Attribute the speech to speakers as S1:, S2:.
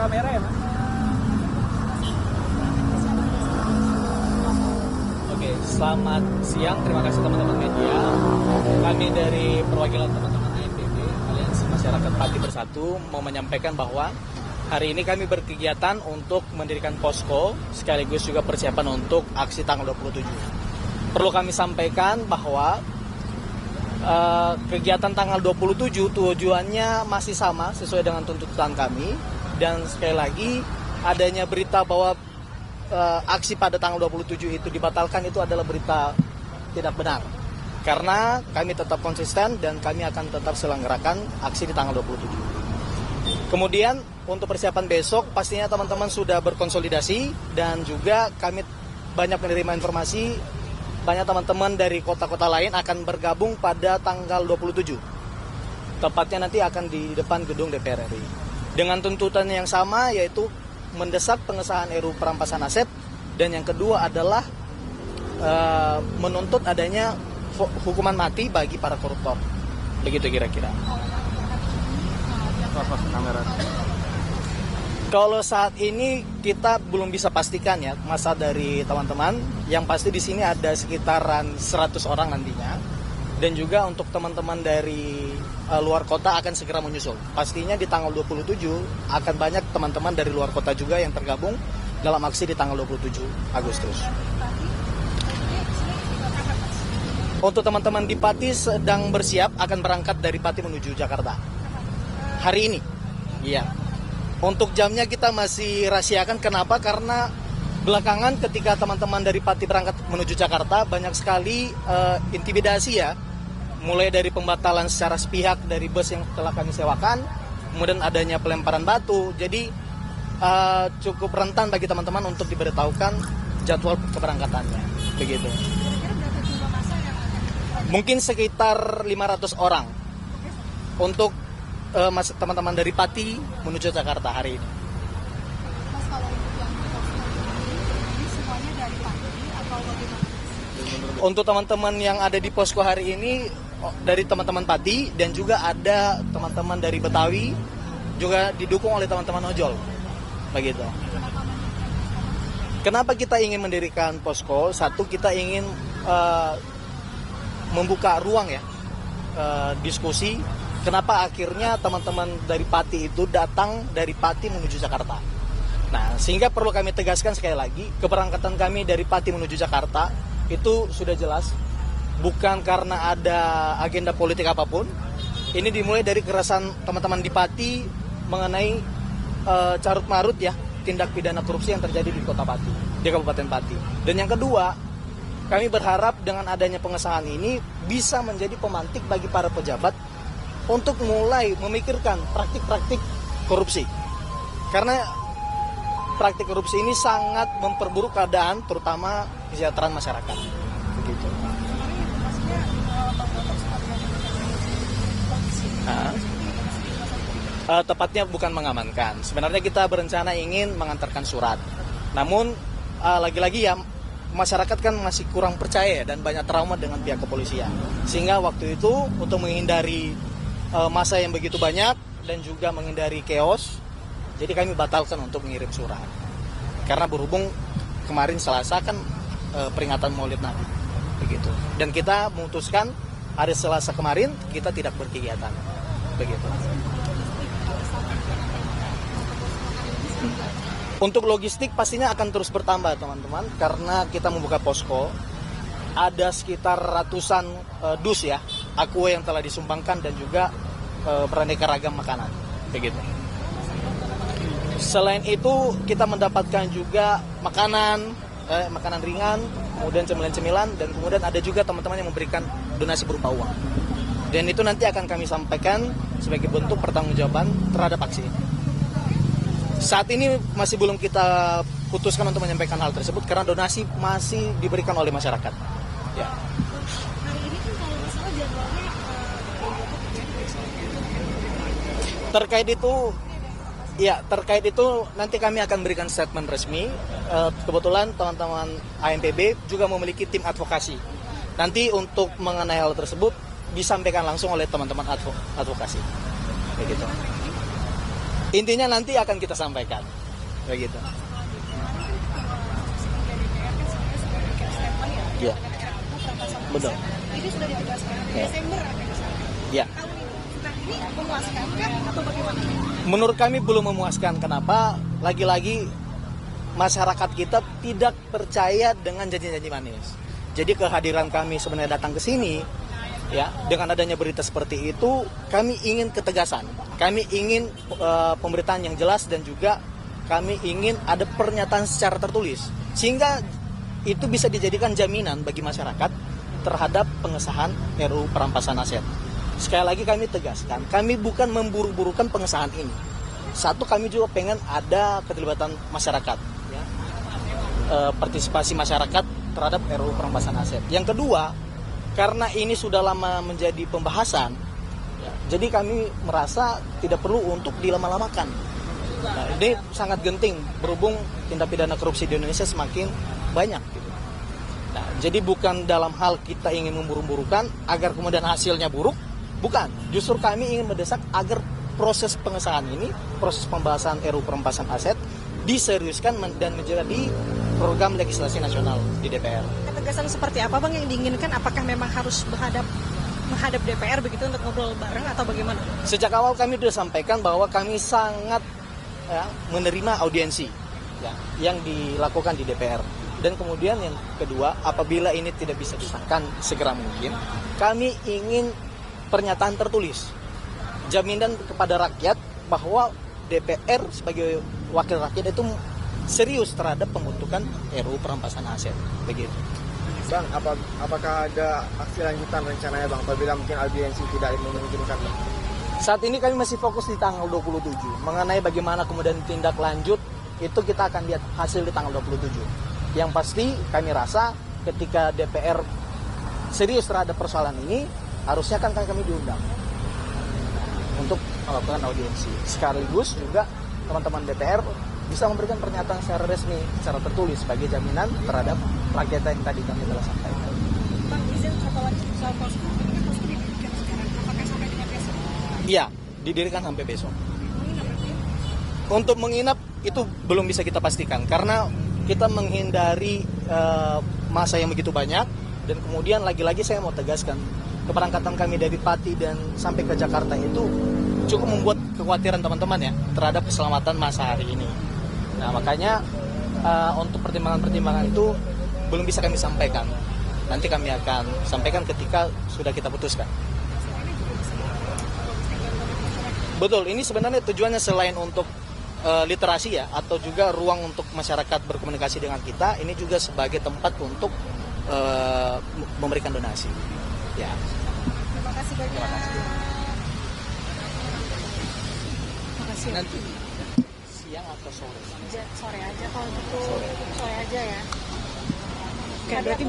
S1: kamera ya, Mas? Oke, selamat siang. Terima kasih teman-teman media. Kami dari perwakilan teman-teman ANPB, Aliansi Masyarakat Pati Bersatu, mau menyampaikan bahwa hari ini kami berkegiatan untuk mendirikan posko, sekaligus juga persiapan untuk aksi tanggal 27. Perlu kami sampaikan bahwa kegiatan tanggal 27 tujuannya masih sama sesuai dengan tuntutan kami. Dan sekali lagi, adanya berita bahwa aksi pada tanggal 27 itu dibatalkan itu adalah berita tidak benar. Karena kami tetap konsisten dan kami akan tetap selenggarakan aksi di tanggal 27. Kemudian untuk persiapan besok pastinya teman-teman sudah berkonsolidasi dan juga kami banyak menerima informasi banyak teman-teman dari kota-kota lain akan bergabung pada tanggal 27. Tepatnya nanti akan di depan gedung DPR RI. Dengan tuntutan yang sama yaitu mendesak pengesahan RUU perampasan aset dan yang kedua adalah menuntut adanya hukuman mati bagi para koruptor. Begitu kira-kira. Kalau saat ini kita belum bisa pastikan ya masa dari teman-teman. Yang pasti di sini ada sekitaran 100 orang nantinya. Dan juga untuk teman-teman dari luar kota akan segera menyusul. Pastinya di tanggal 27 akan banyak teman-teman dari luar kota juga yang tergabung dalam aksi di tanggal 27 Agustus. Untuk teman-teman di Pati sedang bersiap akan berangkat dari Pati menuju Jakarta. Hari ini, iya. Untuk jamnya kita masih rahasiakan. Kenapa? Karena belakangan ketika teman-teman dari Pati berangkat menuju Jakarta banyak sekali intimidasi ya. Mulai dari pembatalan secara sepihak dari bus yang telah kami sewakan, kemudian adanya pelemparan batu. Jadi cukup rentan bagi teman-teman untuk diberitahukan jadwal keberangkatannya. Begitu. Mungkin sekitar 500 orang untuk teman-teman dari Pati menuju Jakarta hari ini.
S2: Mas, kalau untuk yang ini semuanya dari Pati atau bagaimana?
S1: Untuk teman-teman yang ada di posko hari ini dari teman-teman Pati dan juga ada teman-teman dari Betawi juga didukung oleh teman-teman ojol. Begitu. Kenapa kita ingin mendirikan posko? Satu, kita ingin membuka ruang ya diskusi. Kenapa akhirnya teman-teman dari Pati itu datang dari Pati menuju Jakarta. Nah, sehingga perlu kami tegaskan sekali lagi, keberangkatan kami dari Pati menuju Jakarta itu sudah jelas, bukan karena ada agenda politik apapun. Ini dimulai dari kerasan teman-teman di Pati mengenai carut-marut ya, tindak pidana korupsi yang terjadi di Kota Pati, di Kabupaten Pati. Dan yang kedua, kami berharap dengan adanya pengesahan ini bisa menjadi pemantik bagi para pejabat untuk mulai memikirkan praktik-praktik korupsi. Karena praktik korupsi ini sangat memperburuk keadaan, terutama kesejahteraan masyarakat. Begitu. Tepatnya bukan mengamankan. Sebenarnya kita berencana ingin mengantarkan surat. Namun lagi-lagi ya masyarakat kan masih kurang percaya dan banyak trauma dengan pihak kepolisian. Sehingga waktu itu untuk menghindari masa yang begitu banyak dan juga menghindari chaos, jadi kami batalkan untuk mengirim surat. Karena berhubung kemarin Selasa kan peringatan Maulid Nabi, begitu. Dan kita memutuskan hari Selasa kemarin kita tidak berkegiatan, begitu. Untuk logistik pastinya akan terus bertambah teman-teman, karena kita membuka posko. Ada sekitar ratusan dus ya, aqua yang telah disumbangkan dan juga beraneka ragam makanan, begitu. Selain itu kita mendapatkan juga makanan ringan, kemudian cemilan-cemilan, dan kemudian ada juga teman-teman yang memberikan donasi berupa uang. Dan itu nanti akan kami sampaikan sebagai bentuk pertanggungjawaban terhadap aksi ini. Saat ini masih belum kita putuskan untuk menyampaikan hal tersebut karena donasi masih diberikan oleh masyarakat. Ya.
S2: Hari ini kan kalau misalnya jadwalnya
S1: terkait itu nanti kami akan berikan statement resmi. Kebetulan teman-teman ANPB juga memiliki tim advokasi. Nanti untuk mengenai hal tersebut disampaikan langsung oleh teman-teman advokasi. Begitu. Intinya nanti akan kita sampaikan. Begitu. Iya. Betul.
S2: Ini sudah ditegaskan
S1: Ya.
S2: Desember akan disampaikan.
S1: Ya.
S2: Tahun ini. Nah, ini memuaskan kah atau bagaimana?
S1: Menurut kami belum memuaskan. Kenapa? Lagi-lagi masyarakat kita tidak percaya dengan janji-janji manis. Jadi kehadiran kami sebenarnya datang ke sini, ya, dengan adanya berita seperti itu, kami ingin ketegasan. Kami ingin pemberitaan yang jelas dan juga kami ingin ada pernyataan secara tertulis. Sehingga itu bisa dijadikan jaminan bagi masyarakat terhadap pengesahan RUU perampasan aset. Sekali lagi kami tegaskan, kami bukan memburu-burukan pengesahan ini. Satu, kami juga pengen ada keterlibatan masyarakat, ya. Partisipasi masyarakat terhadap RUU perampasan aset. Yang kedua, karena ini sudah lama menjadi pembahasan, ya, jadi kami merasa tidak perlu untuk dilama-lamakan. Nah, ini sangat genting berhubung tindak pidana korupsi di Indonesia semakin banyak. Gitu. Nah, jadi bukan dalam hal kita ingin memburu-burukan agar kemudian hasilnya buruk, bukan. Justru kami ingin mendesak agar proses pengesahan ini, proses pembahasan RUU perampasan aset diseriuskan dan menjadi program legislasi nasional di DPR.
S2: Ketegasan seperti apa Bang yang diinginkan? Apakah memang harus menghadap DPR begitu untuk ngobrol bareng atau bagaimana?
S1: Sejak awal kami sudah sampaikan bahwa kami sangat, ya, menerima audiensi, ya, yang dilakukan di DPR. Dan kemudian yang kedua, apabila ini tidak bisa disahkan segera mungkin, kami ingin pernyataan tertulis, jaminan kepada rakyat bahwa DPR sebagai wakil rakyat itu serius terhadap pembentukan RUU perampasan aset. Begitu.
S3: Bang, apakah ada aksi lanjutan rencananya Bang apabila mungkin audiensi tidak memungkinkan Bang?
S1: Saat ini kami masih fokus di tanggal 27. Mengenai bagaimana kemudian tindak lanjut, itu kita akan lihat hasil di tanggal 27. Yang pasti kami rasa ketika DPR serius terhadap persoalan ini, harusnya kan kami diundang untuk melakukan audiensi. Sekaligus juga teman-teman DPR bisa memberikan pernyataan secara resmi, secara tertulis sebagai jaminan terhadap rakyat yang tadi kami telah sampaikan.
S2: Bang, izin satu lagi soal posko. Ini kan posko didirikan sekarang. Apakah sampai dengan besok?
S1: Iya, didirikan sampai besok.
S2: Menginap berarti?
S1: Untuk menginap itu belum bisa kita pastikan karena kita menghindari masa yang begitu banyak, dan kemudian lagi-lagi saya mau tegaskan keberangkatan kami dari Pati dan sampai ke Jakarta itu cukup membuat kekhawatiran teman-teman ya terhadap keselamatan masa hari ini. Nah, makanya untuk pertimbangan-pertimbangan itu belum bisa kami sampaikan. Nanti kami akan sampaikan ketika sudah kita putuskan. Betul, ini sebenarnya tujuannya selain untuk literasi ya, atau juga ruang untuk masyarakat berkomunikasi dengan kita, ini juga sebagai tempat untuk memberikan donasi. Ya.
S2: Terima kasih banyak. Terima kasih.
S1: Nanti siang atau sore?
S2: Sore aja kalau gitu. Sore aja ya. Oke, berarti